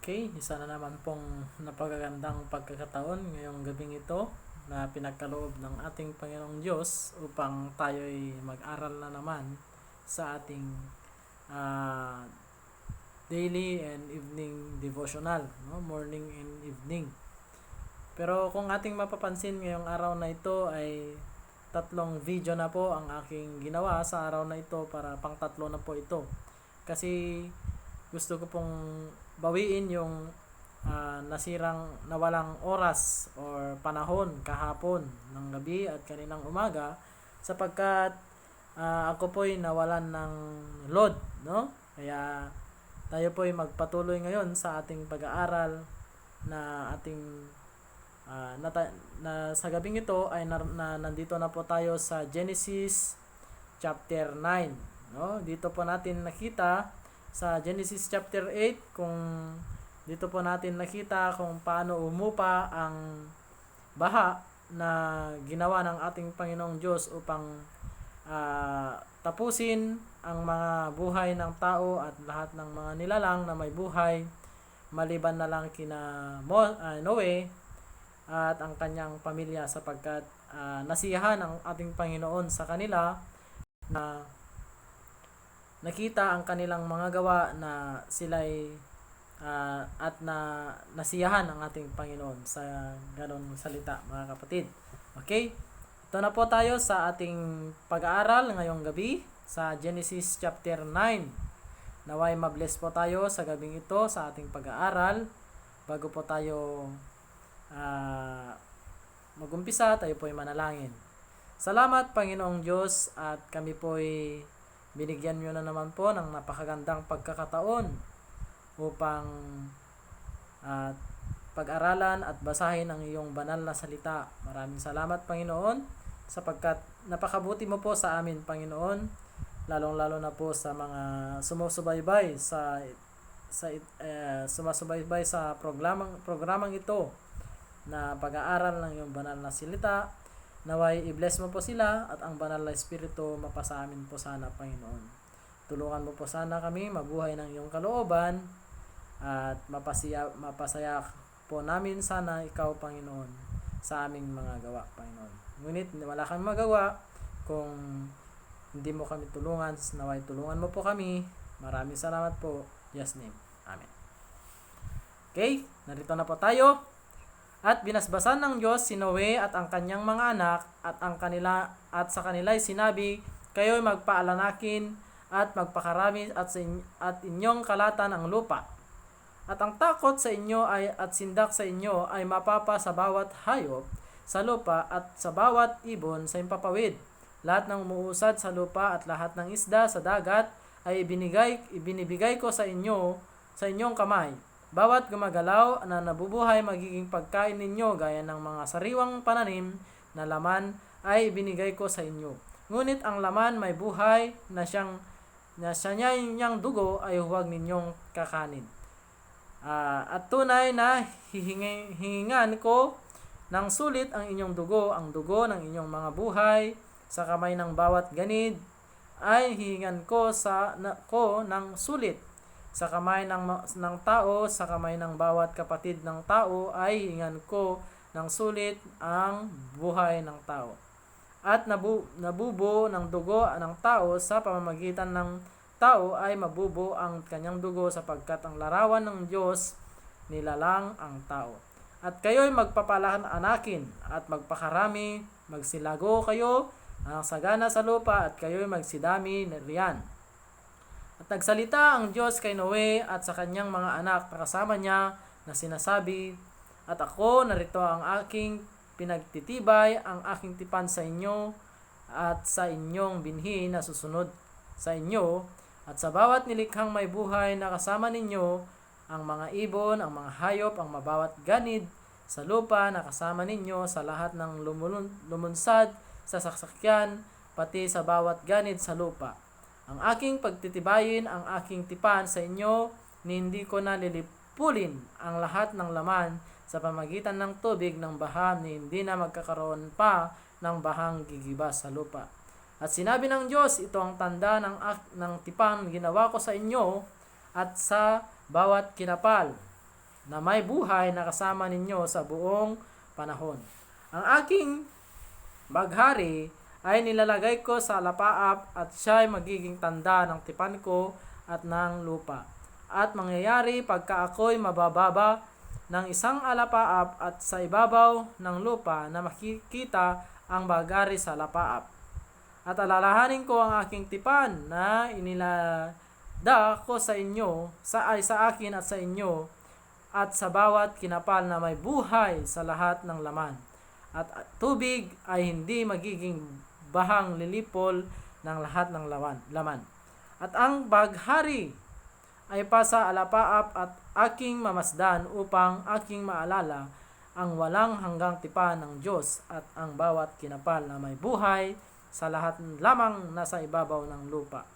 Okay, isa na naman pong napakagandang pagkakataon ngayong gabing ito na pinagkaloob ng ating Panginoong Diyos upang tayo'y mag-aral na naman sa ating ah, daily and evening devotional, no? Morning and evening. Pero kung ating mapapansin ngayong araw na ito ay tatlong video na po ang aking ginawa sa araw na ito para pang tatlo na po ito. Kasi gusto ko pong bawiin yung nawalang oras or panahon kahapon ng gabi at kaninang umaga sapagkat ako po'y nawalan ng load, no? Kaya tayo po'y magpatuloy ngayon sa ating pag-aaral na ating na sa gabing ito ay nandito na po tayo sa Genesis chapter 9, no? Dito po natin nakita sa Genesis chapter 8 kung dito po natin nakita kung paano umupa ang baha na ginawa ng ating Panginoong Diyos upang tapusin ang mga buhay ng tao at lahat ng mga nilalang na may buhay maliban na lang kina Noe at ang kanyang pamilya sapagkat nasiyahan ang ating Panginoon sa kanila na nakita ang kanilang mga gawa na sila'y at nasiyahan ang ating Panginoon sa ganong salita, mga kapatid. Okay? Ito na po tayo sa ating pag-aaral ngayong gabi sa Genesis chapter 9. Naway mabless po tayo sa gabing ito sa ating pag-aaral. Bago po tayo magumpisa, tayo po'y manalangin. Salamat, Panginoong Diyos, at kami po'y binigyan nyo na naman po ng napakagandang pagkakataon upang pag-aralan at basahin ang iyong banal na salita. Maraming salamat, Panginoon, sapagkat napakabuti mo po sa amin, Panginoon, lalong-lalo na po sa mga sumusubaybay sumasubaybay sa programang ito na pag-aaral ng iyong banal na salita. Naway i-bless mo po sila at ang banal na espiritu mapasa amin po sana, Panginoon. Tulungan mo po sana kami mabuhay ng iyong kalooban at mapasaya po namin sana ikaw, Panginoon, sa aming mga gawa, Panginoon. Ngunit wala kami magawa kung hindi mo kami tulungan. Naway tulungan mo po kami. Maraming salamat po. Yes name. Amen. Okay, narito na po tayo. At binasbasan ng Diyos si Noe at ang kanyang mga anak at sa kanila ay sinabi, kayo'y magpaalanakin at magpakarami at inyong kalatan ang lupa. At ang takot sa inyo at sindak sa inyo ay mapapa sa bawat hayop sa lupa at sa bawat ibon sa impapawid. Lahat ng umuusad sa lupa at lahat ng isda sa dagat ay ibinibigay ko sa inyong kamay. Bawat gumagalaw na nabubuhay magiging pagkain ninyo gaya ng mga sariwang pananim na laman ay ibinigay ko sa inyo. Ngunit ang laman may buhay na niyang dugo ay huwag ninyong kakanin. At tunay na hihingan ko ng sulit ang inyong dugo, ang dugo ng inyong mga buhay sa kamay ng bawat ganid ay hihingan ko ng sulit. Sa kamay ng tao, sa kamay ng bawat kapatid ng tao ay hihingan ko ng sulit ang buhay ng tao. At nabubo ng dugo ng tao sa pamamagitan ng tao ay mabubo ang kanyang dugo sapagkat ang larawan ng Diyos nilalang ang tao. At kayo'y magpapalanakin at magpakarami, magsilago kayo ang sagana sa lupa at kayo'y magsidami riyan. At nagsalita ang Diyos kay Noe at sa kanyang mga anak na kasama niya na sinasabi, at ako narito ang aking pinagtitibay, ang aking tipan sa inyo at sa inyong binhi na susunod sa inyo at sa bawat nilikhang may buhay na kasama ninyo, ang mga ibon, ang mga hayop, ang mabawat ganid sa lupa na kasama ninyo sa lahat ng lumunsad sa sasakyan, pati sa bawat ganid sa lupa. Ang aking pagtitibayin, ang aking tipan sa inyo, hindi ko na lilipulin ang lahat ng laman sa pamagitan ng tubig ng baha, hindi na magkakaroon pa ng bahang gigibas sa lupa. At sinabi ng Diyos, ito ang tanda ng tipan ginawa ko sa inyo at sa bawat kinapal. na may buhay na kasama ninyo sa buong panahon. Ang aking baghari ay nilalagay ko sa alapaap at siya'y magiging tanda ng tipan ko at ng lupa. At mangyayari pagka ako'y mabababa ng isang alapaap at sa ibabaw ng lupa na makikita ang baghari sa alapaap. At alalahanin ko ang aking tipan na inilada ko sa inyo, sa akin at sa inyo, at sa bawat kinapal na may buhay sa lahat ng laman. At tubig ay hindi magiging bahang lilipol ng lahat ng laman. At ang baghari ay pasa alapaap at aking mamasdan upang aking maalala ang walang hanggang tipan ng Diyos at ang bawat kinapal na may buhay sa lahat lamang nasa ibabaw ng lupa.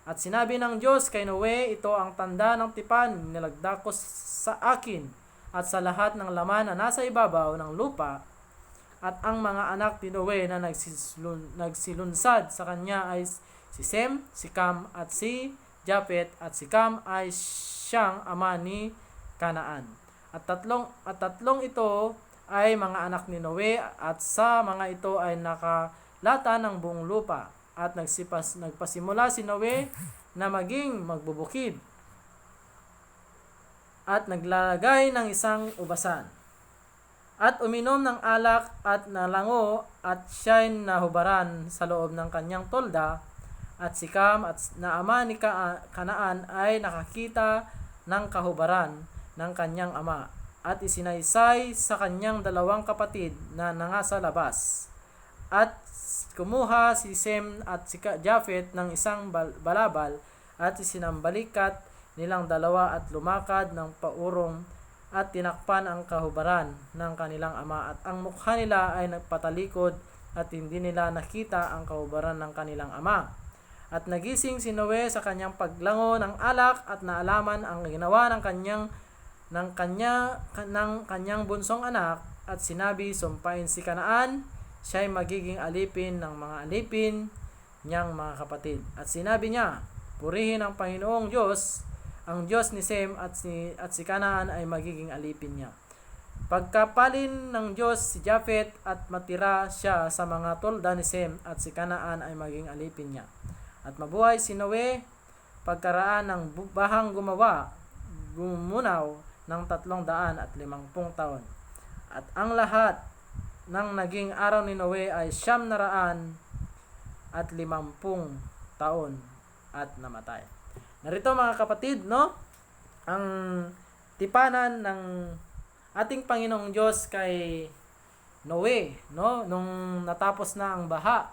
At sinabi ng Diyos kay Noe, ito ang tanda ng tipan nilagda ko sa akin at sa lahat ng laman na nasa ibabaw ng lupa. At ang mga anak ni Noe na nagsilunsad sa kanya ay si Sem, si Cam at si Japhet, at si Cam ay siyang ama ni Kanaan. At tatlong ito ay mga anak ni Noe, at sa mga ito ay nakalata ng buong lupa. At nagpasimula si Noe na maging magbubukid at naglalagay ng isang ubasan. At uminom ng alak at nalango at siya'y nahubaran sa loob ng kanyang tolda. At si Cam at na ama ni Kanaan ay nakakita ng kahubaran ng kanyang ama at isinaysay sa kanyang dalawang kapatid na nangasa labas. At kumuha si Sem at si Japhet ng isang balabal at isinambalikat nilang dalawa at lumakad ng paurong at tinakpan ang kahubaran ng kanilang ama at ang mukha nila ay nagpatalikod at hindi nila nakita ang kahubaran ng kanilang ama. At nagising si Noe sa kanyang paglango ng alak at naalaman ang ginawa ng kanyang bunsong anak at sinabi, sumpain si Kanaan, siya'y magiging alipin ng mga alipin niyang mga kapatid. At sinabi niya, purihin ang Panginoong Diyos, ang Diyos ni Sem at si Kanaan ay magiging alipin niya. Pagkapalin ng Diyos si Japhet at matira siya sa mga tolda ni Sem at si Kanaan ay maging alipin niya. At mabuhay si Noe pagkaraan ng bahang gumunaw ng 350 taon. At ang lahat ng naging araw ni Noe ay 950 taon at namatay. Narito mga kapatid, no? Ang tipanan ng ating Panginoong Diyos kay Noe, no? Nung natapos na ang baha.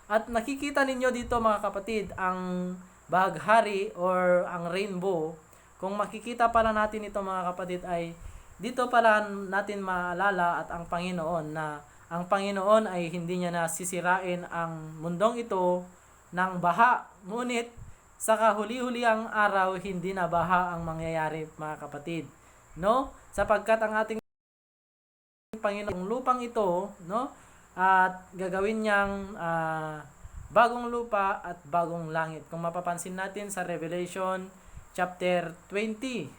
At nakikita ninyo dito mga kapatid, ang baghari or ang rainbow. Kung makikita pala natin ito mga kapatid ay dito pala natin maalala at ang Panginoon na ang Panginoon ay hindi niya nasisirain ang mundong ito ng baha. Ngunit sa kahuli-huliang araw, hindi na baha ang mangyayari mga kapatid. No? Sapagkat ang ating Panginoon, lupang ito, no? At gagawin niyang bagong lupa at bagong langit. Kung mapapansin natin sa Revelation chapter 20,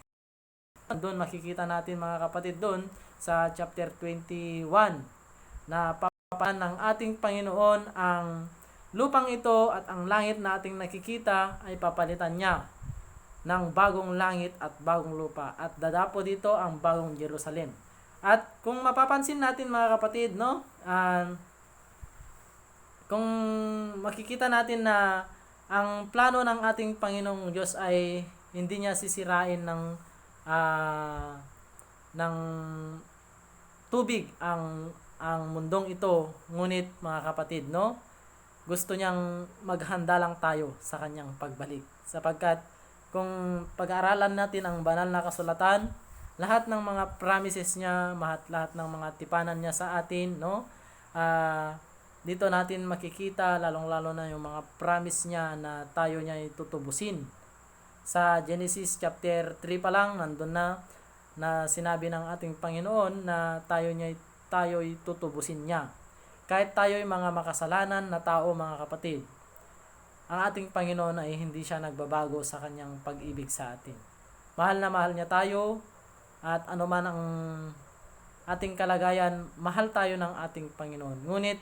doon makikita natin mga kapatid doon sa chapter 21 na papanan ng ating Panginoon ang lupang ito at ang langit na ating nakikita ay papalitan niya ng bagong langit at bagong lupa at dadapo dito ang bagong Jerusalem. At kung mapapansin natin mga kapatid, no? Kung makikita natin na ang plano ng ating Panginoong Diyos ay hindi niya sisirain ng tubig ang mundong ito, ngunit mga kapatid, no? Gusto niyang maghanda lang tayo sa kanyang pagbalik. Sapagkat kung pag-aaralan natin ang banal na kasulatan, lahat ng mga promises niya, lahat ng mga tipanan niya sa atin, no? Dito natin makikita lalong-lalo na yung mga promise niya na tayo niya itutubusin. Sa Genesis chapter 3 pa lang nandun na sinabi ng ating Panginoon na tayo'y tutubusin niya. Kahit tayo'y mga makasalanan na tao mga kapatid, ang ating Panginoon ay hindi siya nagbabago sa kanyang pag-ibig sa atin. Mahal na mahal niya tayo at anuman ang ating kalagayan, mahal tayo ng ating Panginoon. Ngunit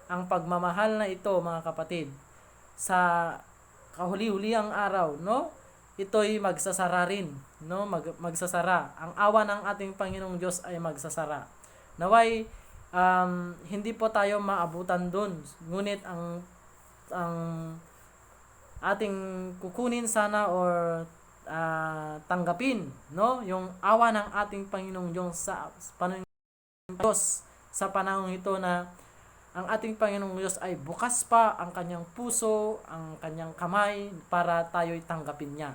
ang pagmamahal na ito, mga kapatid, sa kahuli-huliang araw, no? Ito'y magsasara rin, no? Magsasara. Ang awa ng ating Panginoong Diyos ay magsasara. Naway hindi po tayo maabutan doon. Ngunit ang ating kukunin sana or tanggapin, no? Yung awa ng ating Panginoong Diyos sa panahon ito na ang ating Panginoong Diyos ay bukas pa ang kanyang puso, ang kanyang kamay para tayo'y tanggapin niya.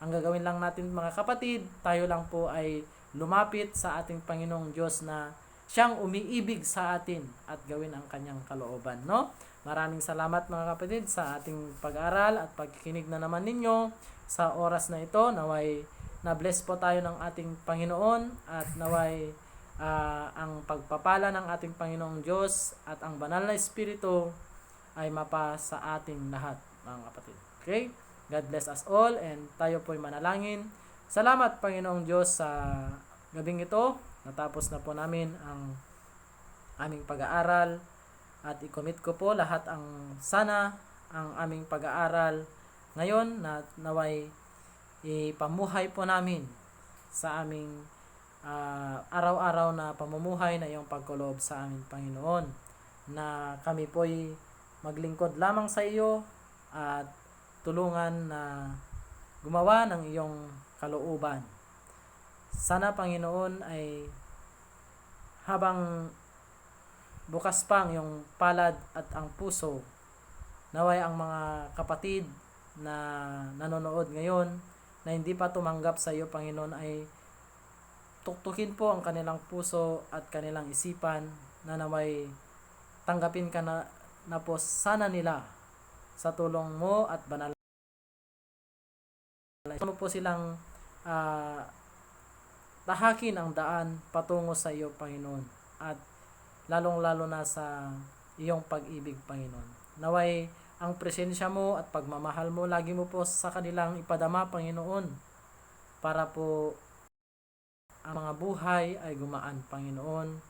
Ang gagawin lang natin, mga kapatid, tayo lang po ay lumapit sa ating Panginoong Diyos na siyang umiibig sa atin at gawin ang kanyang kalooban, no? Maraming salamat, mga kapatid, sa ating pag-aral at pagkikinig na naman ninyo sa oras na ito. Naway na-bless po tayo ng ating Panginoon at naway ang pagpapala ng ating Panginoong Diyos at ang banal na Espiritu ay mapa sa ating lahat, mga kapatid. Okay? God bless us all and tayo po'y manalangin. Salamat, Panginoong Diyos, sa gabing ito. Natapos na po namin ang aming pag-aaral at i-commit ko po lahat ang aming pag-aaral ngayon na naway ipamuhay po namin sa aming araw-araw na pamumuhay na iyong pagkuloob sa aming Panginoon, na kami po'y maglingkod lamang sa iyo at tulungan na gumawa ng iyong kalooban. Sana, Panginoon, ay habang bukas pa ang iyong palad at ang puso, naway ang mga kapatid na nanonood ngayon na hindi pa tumanggap sa iyo, Panginoon, ay tuktukin po ang kanilang puso at kanilang isipan na naway tanggapin ka na po sana nila sa tulong mo at banal. Mo po silang tahakin ang daan patungo sa iyo, Panginoon, at lalong-lalo na sa iyong pag-ibig, Panginoon. Naway ang presensya mo at pagmamahal mo lagi mo po sa kanilang ipadama, Panginoon, para po ang mga buhay ay gumaan, Panginoon,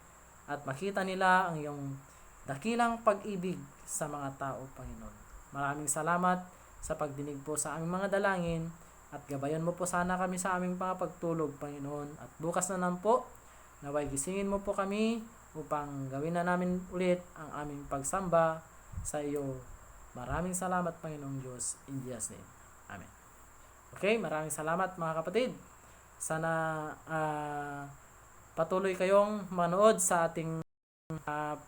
at makita nila ang iyong dakilang pag-ibig sa mga tao, Panginoon. Maraming salamat sa pagdinig po sa aming mga dalangin at gabayan mo po sana kami sa aming mga pagtulog, Panginoon. At bukas na naman po, naway gisingin mo po kami upang gawin na namin ulit ang aming pagsamba sa iyo. Maraming salamat, Panginoong Diyos. In Jesus' name. Amen. Okay, maraming salamat, mga kapatid. Sana patuloy kayong manood sa ating